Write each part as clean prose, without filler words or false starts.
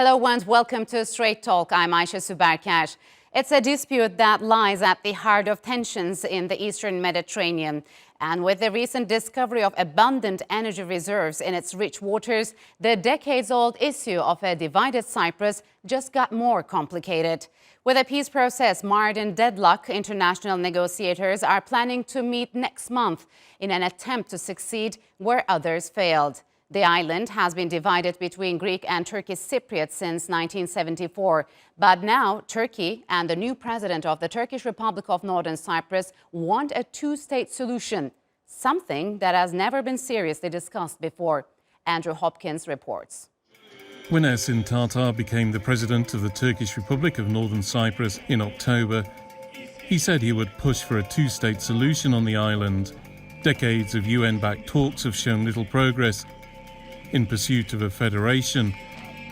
Hello and welcome to Straight Talk. I'm Ayşe Süberker. It's a dispute that lies at the heart of tensions in the Eastern Mediterranean. And with the recent discovery of abundant energy reserves in its rich waters, the decades-old issue of a divided Cyprus just got more complicated. With a peace process marred in deadlock, international negotiators are planning to meet next month in an attempt to succeed where others failed. The island has been divided between Greek and Turkish Cypriots since 1974. But now Turkey and the new president of the Turkish Republic of Northern Cyprus want a two-state solution, something that has never been seriously discussed before. Andrew Hopkins reports. When Ersin Tatar became the president of the Turkish Republic of Northern Cyprus in October, he said he would push for a two-state solution on the island. Decades of UN-backed talks have shown little progress in pursuit of a federation,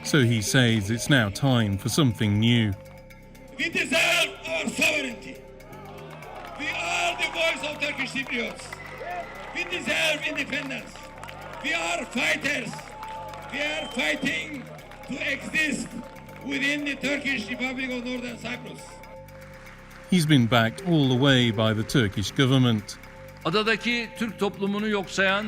so he says it's now time for something new. We deserve our sovereignty. We are the voice of Turkish Cypriots. We deserve independence. We are fighters. We are fighting to exist within the Turkish Republic of Northern Cyprus. He's been backed all the way by the Turkish government. Adadaki Türk toplumunu yok sayan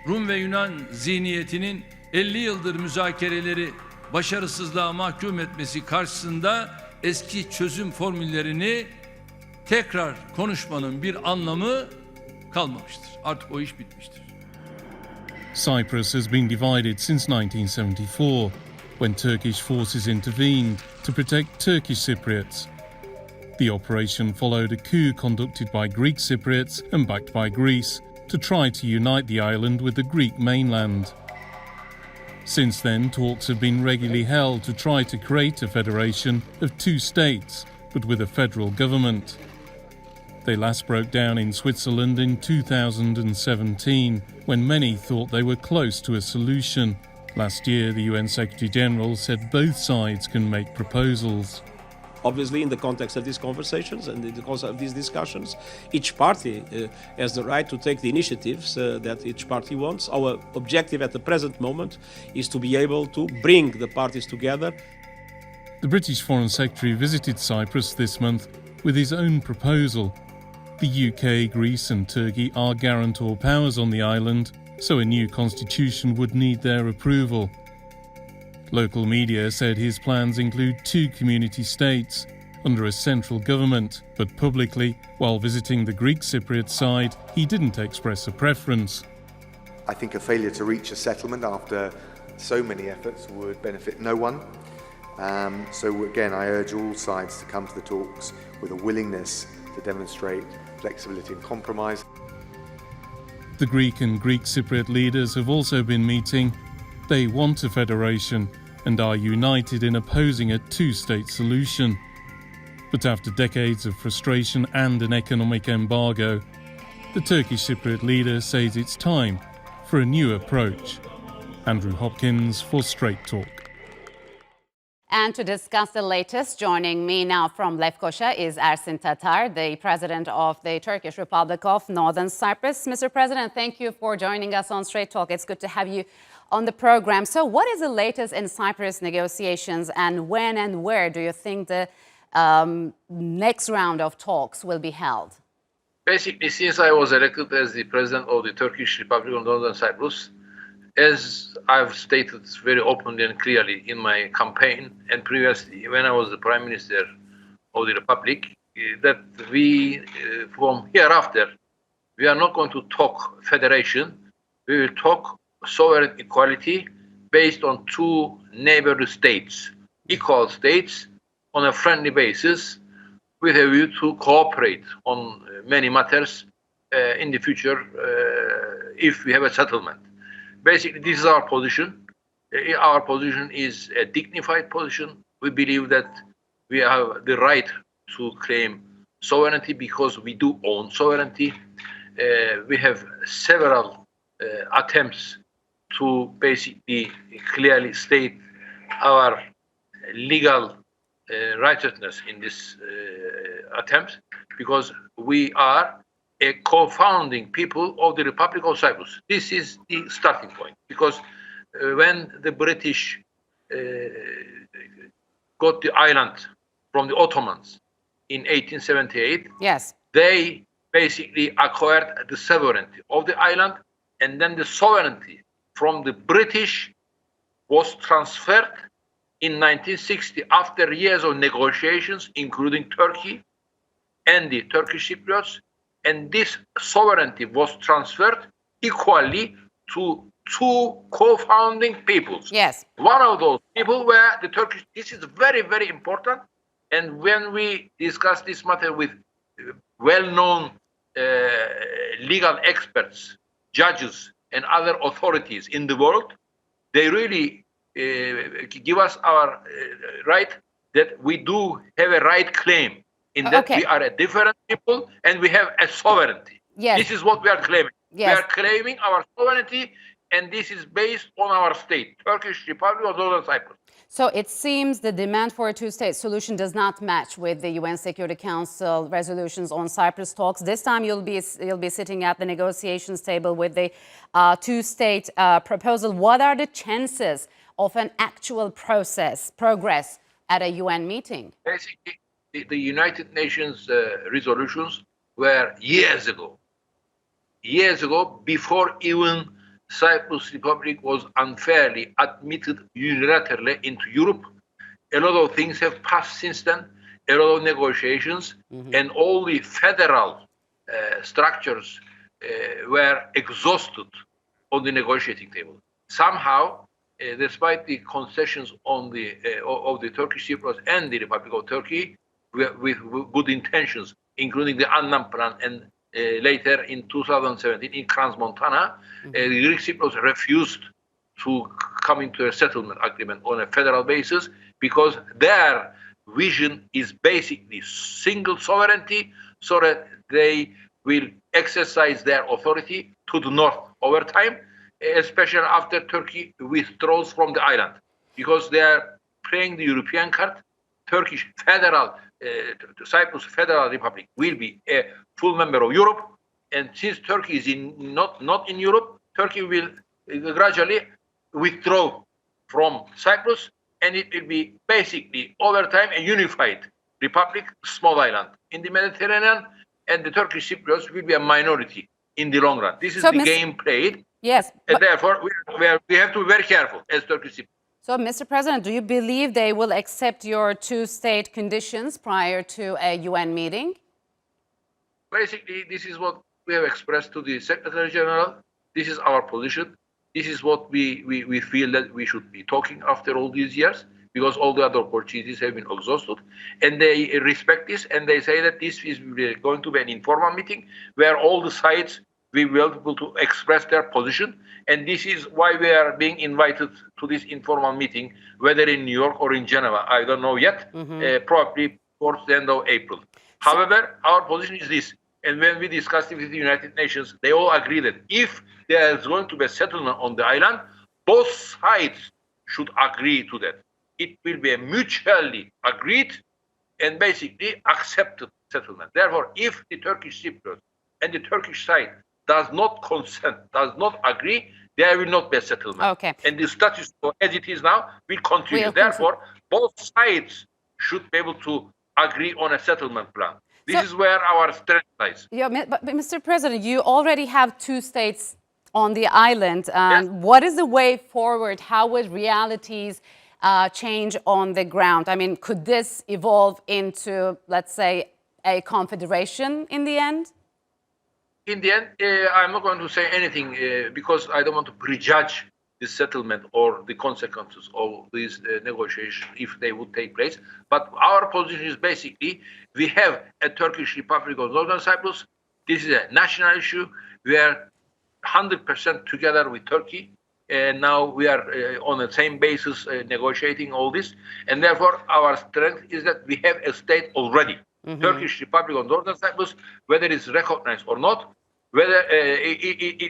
Rum ve Yunan zihniyetinin 50 yıldır müzakereleri başarısızlığa mahkum etmesi karşısında eski çözüm formüllerini tekrar konuşmanın bir anlamı kalmamıştır. Artık o iş bitmiştir. Cyprus has been divided since 1974, when Turkish forces intervened to protect Turkish Cypriots. The operation followed a coup conducted by Greek Cypriots and backed by Greece to try to unite the island with the Greek mainland. Since then, talks have been regularly held to try to create a federation of two states, but with a federal government. They last broke down in Switzerland in 2017, when many thought they were close to a solution. Last year, the UN Secretary-General said both sides can make proposals. Obviously, in the context of these conversations and in the context of these discussions, each party has the right to take the initiatives that each party wants. Our objective at the present moment is to be able to bring the parties together. The British Foreign Secretary visited Cyprus this month with his own proposal. The UK, Greece and Turkey are guarantor powers on the island, so a new constitution would need their approval. Local media said his plans include two community states under a central government, but publicly, while visiting the Greek Cypriot side, he didn't express a preference. I think a failure to reach a settlement after so many efforts would benefit no one. So again, I urge all sides to come to the talks with a willingness to demonstrate flexibility and compromise. The Greek and Greek Cypriot leaders have also been meeting. They want a federation and are united in opposing a two-state solution. But after decades of frustration and an economic embargo, the Turkish Cypriot leader says it's time for a new approach. Andrew Hopkins for Straight Talk. And to discuss the latest, joining me now from Lefkoşa is Ersin Tatar, the president of the Turkish Republic of Northern Cyprus. Mr. President, thank you for joining us on Straight Talk. It's good to have you on the program. So what is the latest in Cyprus negotiations, and when and where do you think the next round of talks will be held? Basically, since I was elected as the president of the Turkish Republic of Northern Cyprus, as I've stated very openly and clearly in my campaign and previously when I was the Prime Minister of the Republic, that we, from hereafter, we are not going to talk federation. We will talk sovereign equality based on two neighboring states, equal states on a friendly basis with a view to cooperate on many matters in the future if we have a settlement. Basically, this is our position. Our position is a dignified position. We believe that we have the right to claim sovereignty because we do own sovereignty. We have several attempts to basically clearly state our legal righteousness in this attempt, because we are a co-founding people of the Republic of Cyprus. This is the starting point, because when the British got the island from the Ottomans in 1878. Yes. They basically acquired the sovereignty of the island, and then the sovereignty from the British was transferred in 1960 after years of negotiations, including Turkey and the Turkish Cypriots, and this sovereignty was transferred equally to two co-founding peoples. Yes. One of those people were the Turkish. This is very, very important. And when we discuss this matter with well-known legal experts, judges, and other authorities in the world, they really give us our right that we do have a right claim in that Okay. we are a different people and we have a sovereignty. Yes. This is what we are claiming. Yes. We are claiming our sovereignty, and this is based on our state, Turkish Republic of Northern Cyprus. So it seems the demand for a two-state solution does not match with the UN Security Council resolutions on Cyprus talks. This time you'll be sitting at the negotiations table with the two-state proposal. What are the chances of an actual progress at a UN meeting? Basically, the United Nations resolutions were years ago, before even Cyprus Republic was unfairly admitted unilaterally into Europe. A lot of things have passed since then, a lot of negotiations, and all the federal structures were exhausted on the negotiating table. Somehow, despite the concessions on of the Turkish Cyprus and the Republic of Turkey, with good intentions, including the Annan Plan and later in 2017 in Crans-Montana, the Greek Cypriots refused to come into a settlement agreement on a federal basis because their vision is basically single sovereignty, so that they will exercise their authority to the north over time, especially after Turkey withdraws from the island, because they are playing the European card. Turkish federal, Cyprus Federal Republic will be a full member of Europe, and since Turkey is not in Europe, Turkey will gradually withdraw from Cyprus, and it will be basically over time a unified republic, small island in the Mediterranean, and the Turkish Cypriots will be a minority in the long run. This is So, the game played, Yes. and therefore we have to be very careful as Turkish Cypriots. So, Mr. President, do you believe they will accept your two-state conditions prior to a UN meeting? Basically, this is what we have expressed to the Secretary General. This is our position. This is what we feel that we should be talking after all these years, because all the other opportunities have been exhausted. And they respect this, and they say that this is going to be an informal meeting where all the sides will be able to express their position. And this is why we are being invited to this informal meeting, whether in New York or in Geneva. I don't know yet, probably towards the end of April. However, our position is this. And when we discussed it with the United Nations, they all agree that if there is going to be a settlement on the island, both sides should agree to that. It will be a mutually agreed and basically accepted settlement. Therefore, if the Turkish Cypriots and the Turkish side does not consent, does not agree, there will not be a settlement. Okay. And the status quo as it is now will continue. Therefore, both sides should be able to agree on a settlement plan. This is where our strength lies. Yeah, but Mr. President, you already have two states on the island. Yes. What is the way forward? How would realities change on the ground? I mean, could this evolve into, let's say, a confederation in the end? In the end, I'm not going to say anything because I don't want to prejudge the settlement or the consequences of these negotiations if they would take place. But our position is basically we have a Turkish Republic of Northern Cyprus. This is a national issue. We are 100% together with Turkey. And now we are on the same basis negotiating all this. And therefore, our strength is that we have a state already. Turkish Republic of Northern Cyprus, whether it's recognized or not, whether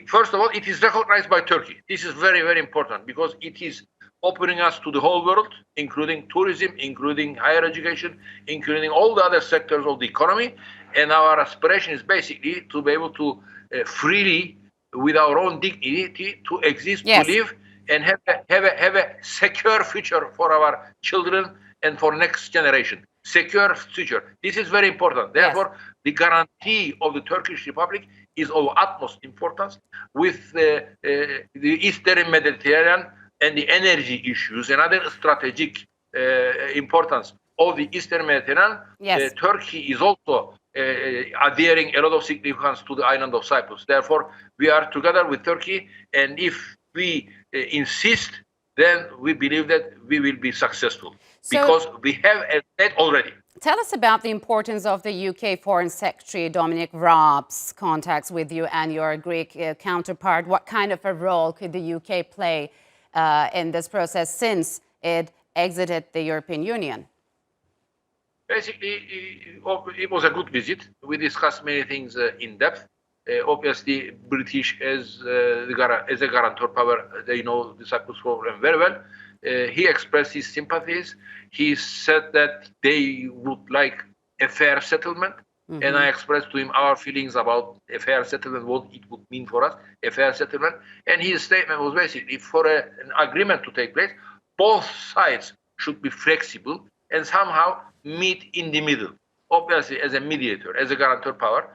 first of all, it is recognized by Turkey. This is very, very important because it is opening us to the whole world, including tourism, including higher education, including all the other sectors of the economy. And our aspiration is basically to be able to freely, with our own dignity, to exist, Yes. to live and have a secure future for our children and for next generation. Secure future. This is very important. Therefore, the guarantee of the Turkish Republic is of utmost importance with the Eastern Mediterranean and the energy issues and other strategic importance of the Eastern Mediterranean. Yes. Turkey is also adhering a lot of significance to the island of Cyprus. Therefore, we are together with Turkey, and if we insist, then we believe that we will be successful because we have a state already. Tell us about the importance of the UK Foreign Secretary Dominic Raab's contacts with you and your Greek counterpart. What kind of a role could the UK play in this process since it exited the European Union? Basically, it was a good visit. We discussed many things in depth. Obviously, British as a guarantor power, they know the Cyprus problem very well. He expressed his sympathies. He said that they would like a fair settlement. Mm-hmm. And I expressed to him our feelings about a fair settlement, what it would mean for us, a fair settlement. And his statement was basically for an agreement to take place, both sides should be flexible and somehow meet in the middle. Obviously, as a mediator, as a guarantor power,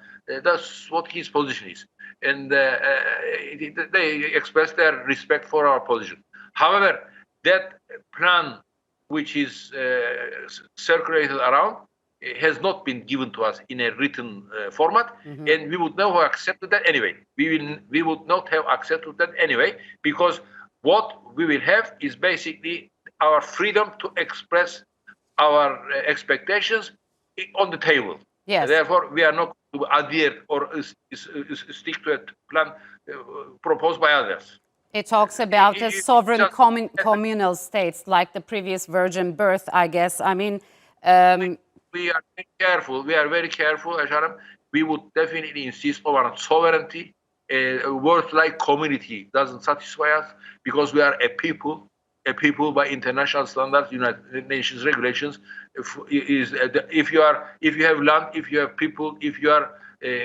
that's what his position is. And they expressed their respect for our position. However, that plan which is circulated around has not been given to us in a written format, and we would not have accepted that anyway. We would not have accepted that anyway, because what we will have is basically our freedom to express our expectations on the table. Yes. Therefore, we are not to adhere or stick to a plan proposed by others. It talks about the sovereign communal states, like the previous virgin birth, I guess. I mean, we are very careful. We are very careful, Asharam. We would definitely insist on our sovereignty. A word like community doesn't satisfy us because we are a people by international standards, United Nations regulations. If you have land, if you have people, if you are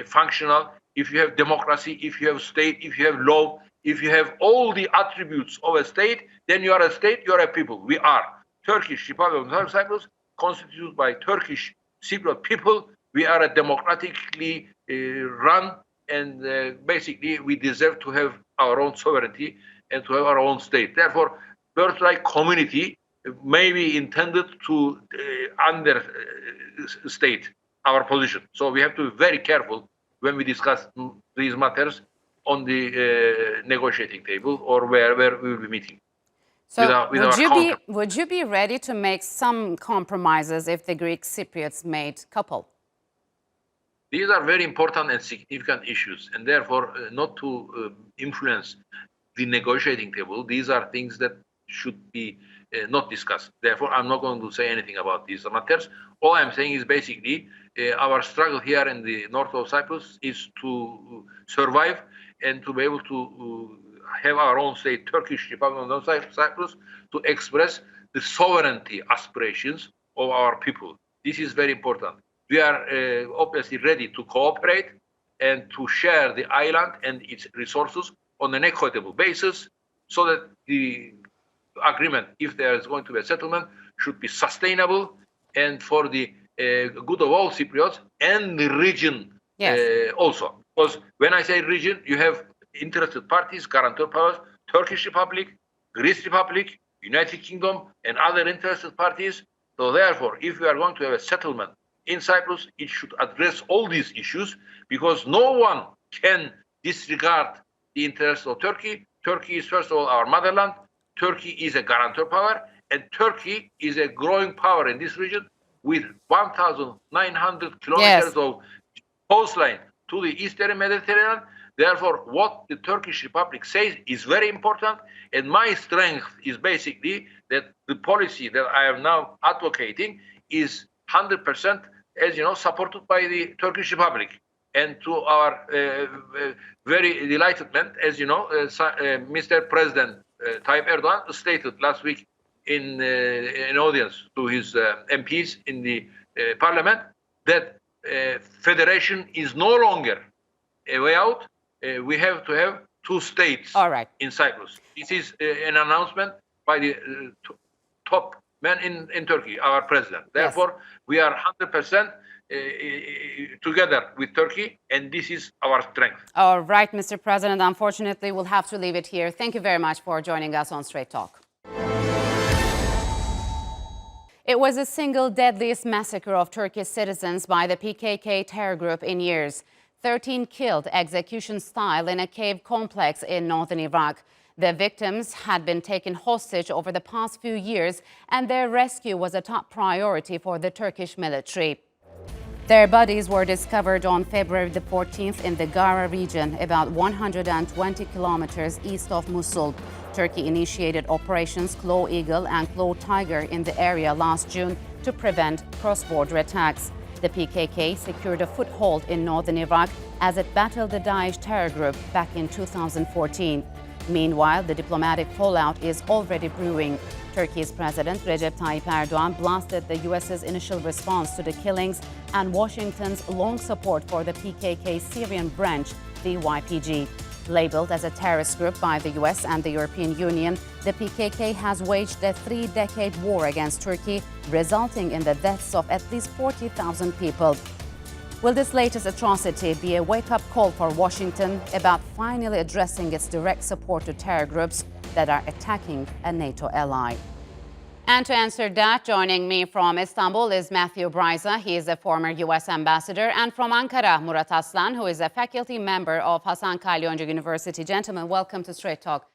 functional, if you have democracy, if you have state, if you have law, if you have all the attributes of a state, then you are a state, you are a people. We are Turkish Republic of Cyprus, constituted by Turkish Cypriot people. We are a democratically run, and basically we deserve to have our own sovereignty and to have our own state. Therefore, birthright community may be intended to understate our position. So we have to be very careful when we discuss these matters on the negotiating table or where we will be meeting. So would you be ready to make some compromises if the Greek Cypriots made couple? These are very important and significant issues, and therefore not to influence the negotiating table. These are things that should be not discussed. Therefore, I'm not going to say anything about these matters. All I'm saying is basically our struggle here in the north of Cyprus is to survive and to be able to have our own state, Turkish Republic of Cyprus, to express the sovereignty aspirations of our people. This is very important. We are obviously ready to cooperate and to share the island and its resources on an equitable basis so that the agreement, if there is going to be a settlement, should be sustainable and for the good of all Cypriots and the region also. Because when I say region, you have interested parties, guarantor powers, Turkish Republic, Greece Republic, United Kingdom, and other interested parties. So therefore, if we are going to have a settlement in Cyprus, it should address all these issues because no one can disregard the interests of Turkey. Turkey is, first of all, our motherland. Turkey is a guarantor power, and Turkey is a growing power in this region with 1,900 kilometers of coastline to the Eastern Mediterranean. Therefore, what the Turkish Republic says is very important, and my strength is basically that the policy that I am now advocating is 100%, as you know, supported by the Turkish Republic. And to our very delightment, as you know, Mr. President Tayyip Erdogan stated last week in an audience to his MPs in the parliament that federation is no longer a way out. We have to have two states All right. in Cyprus. This is an announcement by the top man in Turkey, our president. Therefore, we are 100% together with Turkey, and this is our strength. All right, Mr. President. Unfortunately, we'll have to leave it here. Thank you very much for joining us on Straight Talk. It was the single deadliest massacre of Turkish citizens by the PKK terror group in years. 13 killed execution style in a cave complex in northern Iraq. The victims had been taken hostage over the past few years, and their rescue was a top priority for the Turkish military. Their bodies were discovered on February the 14th in the Gara region, about 120 kilometers east of Mosul. Turkey initiated operations Claw Eagle and Claw Tiger in the area last June to prevent cross-border attacks. The PKK secured a foothold in northern Iraq as it battled the Daesh terror group back in 2014. Meanwhile, the diplomatic fallout is already brewing. Turkey's President Recep Tayyip Erdogan blasted the U.S.'s initial response to the killings and Washington's long support for the PKK Syrian branch, the YPG. Labeled as a terrorist group by the U.S. and the European Union, the PKK has waged a 3-decade war against Turkey, resulting in the deaths of at least 40,000 people. Will this latest atrocity be a wake-up call for Washington about finally addressing its direct support to terror groups that are attacking a NATO ally? And to answer that, joining me from Istanbul is Matthew Bryza. He is a former U.S. ambassador. And from Ankara, Murat Aslan, who is a faculty member of Hasan Kalyoncu University. Gentlemen, welcome to Straight Talk.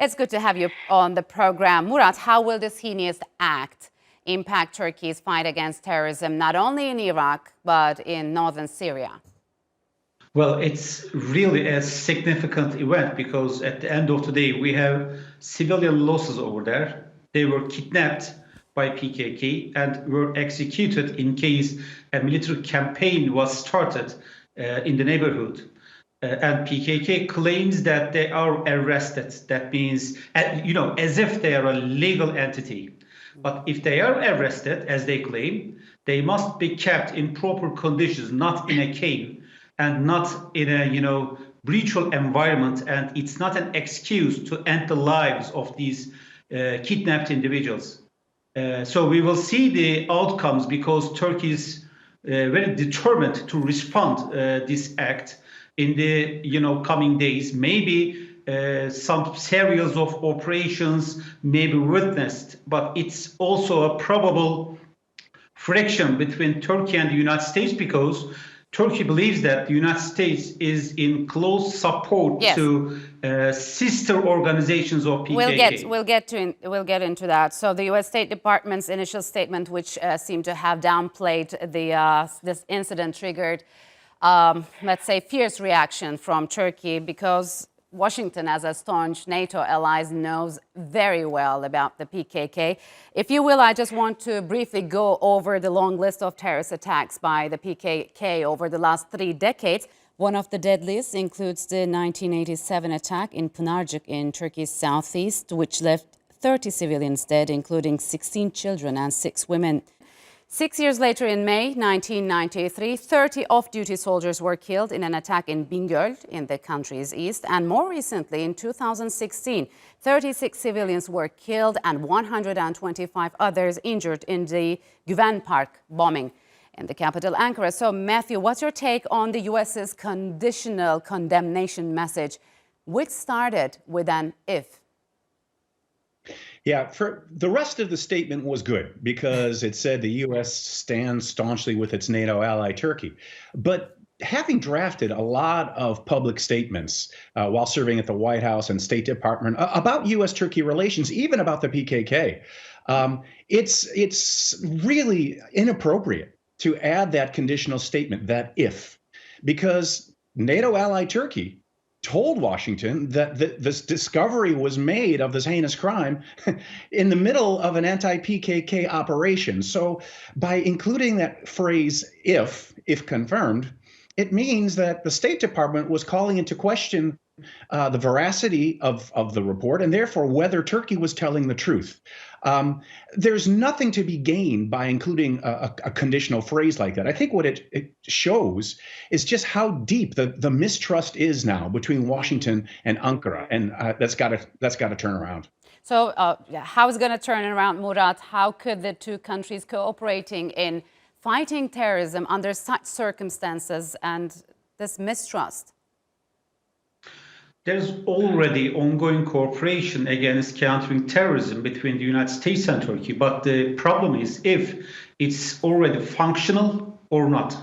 It's good to have you on the program. Murat, how will this heinous act impact Turkey's fight against terrorism, not only in Iraq, but in northern Syria? Well, it's really a significant event because at the end of the day, we have civilian losses over there. They were kidnapped by PKK and were executed in case a military campaign was started in the neighborhood. And PKK claims that they are arrested. That means, as if they are a legal entity. But if they are arrested, as they claim, they must be kept in proper conditions, not in a cave and not in a, brutal environment. And it's not an excuse to end the lives of these kidnapped individuals. So we will see the outcomes because Turkey is very determined to respond this act in the coming days. Maybe some series of operations may be witnessed, but it's also a probable friction between Turkey and the United States because Turkey believes that the United States is in close support to sister organizations of PKK. We'll get into that. So the U.S. State Department's initial statement, which seemed to have downplayed this incident, triggered, let's say, fierce reaction from Turkey because Washington, as a staunch NATO ally, knows very well about the PKK. If you will, I just want to briefly go over the long list of terrorist attacks by the PKK over the last 3 decades. One of the deadliest includes the 1987 attack in Pınarcık in Turkey's southeast, which left 30 civilians dead, including 16 children and 6 women. 6 years later, in May 1993, 30 off-duty soldiers were killed in an attack in Bingöl in the country's east. And more recently, in 2016, 36 civilians were killed and 125 others injured in the Güven Park bombing in the capital, Ankara. So, Matthew, what's your take on the U.S.'s conditional condemnation message, which started with an if? Yeah, for the rest of the statement was good because it said the U.S. stands staunchly with its NATO ally, Turkey. But having drafted a lot of public statements while serving at the White House and State Department about U.S.-Turkey relations, even about the PKK, it's really inappropriate to add that conditional statement, that if, because NATO ally Turkey told Washington that this discovery was made of this heinous crime in the middle of an anti-PKK operation. So by including that phrase, if confirmed, it means that the State Department was calling into question the veracity of the report and therefore whether Turkey was telling the truth. There's nothing to be gained by including a conditional phrase like that. I think what it shows is just how deep the mistrust is now between Washington and Ankara, and that's got to turn around. So how is it going to turn around, Murat? How could the two countries cooperating in fighting terrorism under such circumstances and this mistrust? There's already ongoing cooperation against countering terrorism between the United States and Turkey. But the problem is if it's already functional or not.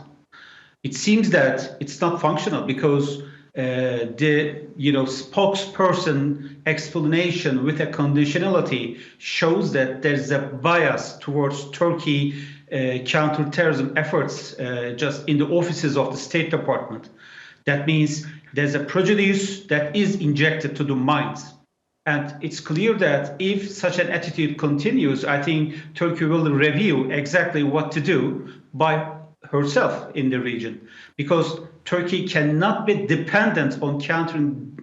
It seems that it's not functional because the spokesperson explanation with a conditionality shows that there's a bias towards Turkey counterterrorism efforts just in the offices of the State Department. That means there's a prejudice that is injected to the minds. And it's clear that if such an attitude continues, I think Turkey will review exactly what to do by herself in the region, because Turkey cannot be dependent on countering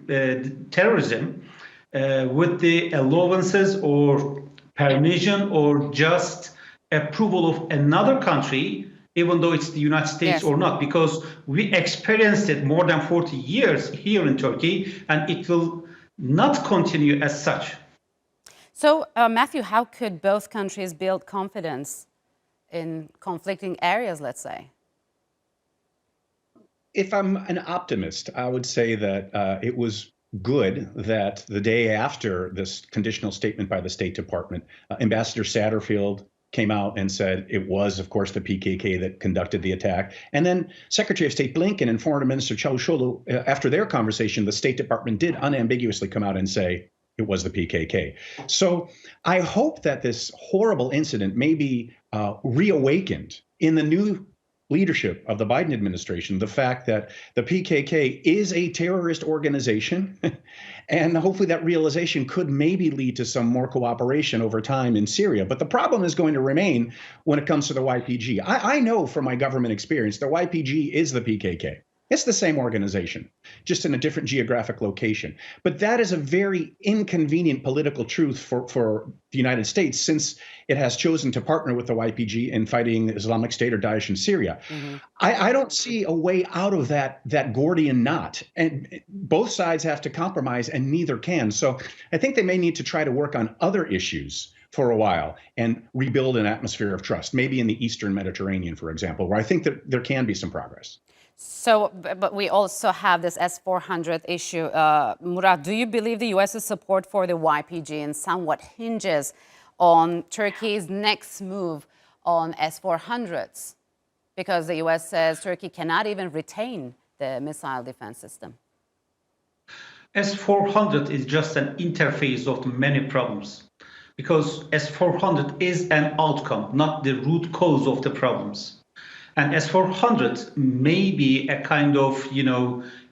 terrorism with the allowances or permission or just approval of another country, even though it's the United States or not, because we experienced it more than 40 years here in Turkey, and it will not continue as such. So, Matthew, how could both countries build confidence in conflicting areas, let's say? If I'm an optimist, I would say that it was good that the day after this conditional statement by the State Department, Ambassador Satterfield came out and said it was, of course, the PKK that conducted the attack. And then Secretary of State Blinken and Foreign Minister Çavuşoğlu, after their conversation, the State Department did unambiguously come out and say it was the PKK. So I hope that this horrible incident may be reawakened in the new leadership of the Biden administration, the fact that the PKK is a terrorist organization, and hopefully that realization could maybe lead to some more cooperation over time in Syria. But the problem is going to remain when it comes to the YPG. I know from my government experience, the YPG is the PKK. It's the same organization, just in a different geographic location. But that is a very inconvenient political truth for the United States, since it has chosen to partner with the YPG in fighting Islamic State or Daesh in Syria. Mm-hmm. I don't see a way out of that Gordian knot. And both sides have to compromise, and neither can. So I think they may need to try to work on other issues for a while and rebuild an atmosphere of trust, maybe in the Eastern Mediterranean, for example, where I think that there can be some progress. So, but we also have this S-400 issue. Murat, do you believe the U.S.'s support for the YPG in somewhat hinges on Turkey's next move on S-400s? Because the U.S. says Turkey cannot even retain the missile defense system. S-400 is just an interface of many problems, because S-400 is an outcome, not the root cause of the problems. And S-400 may be a kind of,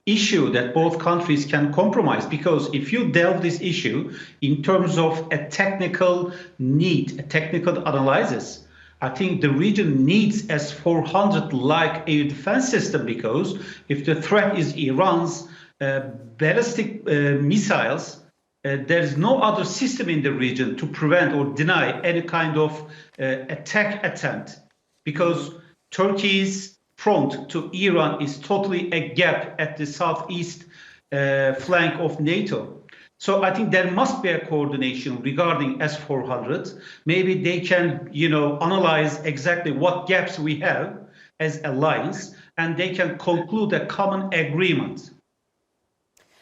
issue that both countries can compromise, because if you delve this issue in terms of a technical need, a technical analysis, I think the region needs S-400 like a defense system, because if the threat is Iran's ballistic missiles, there is no other system in the region to prevent or deny any kind of attack attempt, because Turkey's front to Iran is totally a gap at the southeast flank of NATO. So I think there must be a coordination regarding S-400. Maybe they can, analyze exactly what gaps we have as alliance, and they can conclude a common agreement.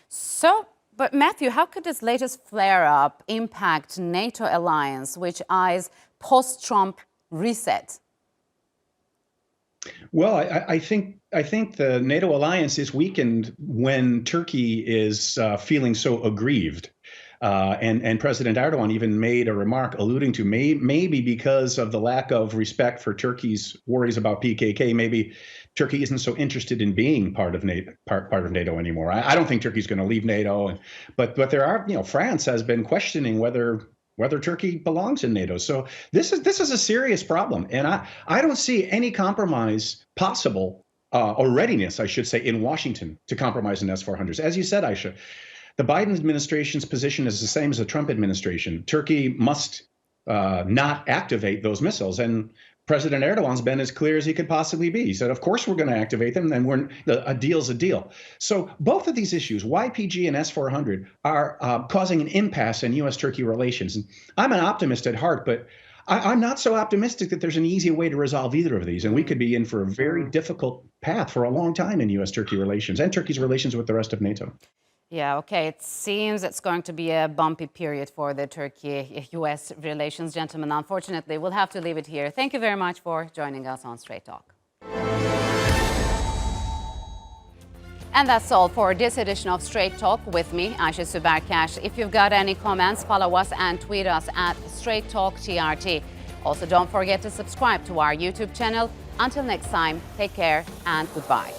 So, but Matthew, how could this latest flare-up impact NATO alliance, which eyes post-Trump reset? Well, I think the NATO alliance is weakened when Turkey is feeling so aggrieved. And President Erdogan even made a remark alluding to maybe because of the lack of respect for Turkey's worries about PKK, maybe Turkey isn't so interested in being part of NATO anymore. I don't think Turkey's going to leave NATO, but there are, France has been questioning whether Turkey belongs in NATO. So this is a serious problem, and I don't see any compromise possible or readiness, I should say, in Washington to compromise on S-400s. As you said, Aisha, the Biden administration's position is the same as the Trump administration. Turkey must not activate those missiles. And President Erdogan's been as clear as he could possibly be. He said, of course, we're going to activate them, and a deal's a deal. So both of these issues, YPG and S-400, are causing an impasse in U.S.-Turkey relations. And I'm an optimist at heart, but I'm not so optimistic that there's an easy way to resolve either of these. And we could be in for a very difficult path for a long time in U.S.-Turkey relations and Turkey's relations with the rest of NATO. Yeah, okay. It seems it's going to be a bumpy period for the Turkey-U.S. relations, gentlemen. Unfortunately, we'll have to leave it here. Thank you very much for joining us on Straight Talk. And that's all for this edition of Straight Talk with me, Ayşe Süberker. If you've got any comments, follow us and tweet us at Straight Talk TRT. Also, don't forget to subscribe to our YouTube channel. Until next time, take care and goodbye.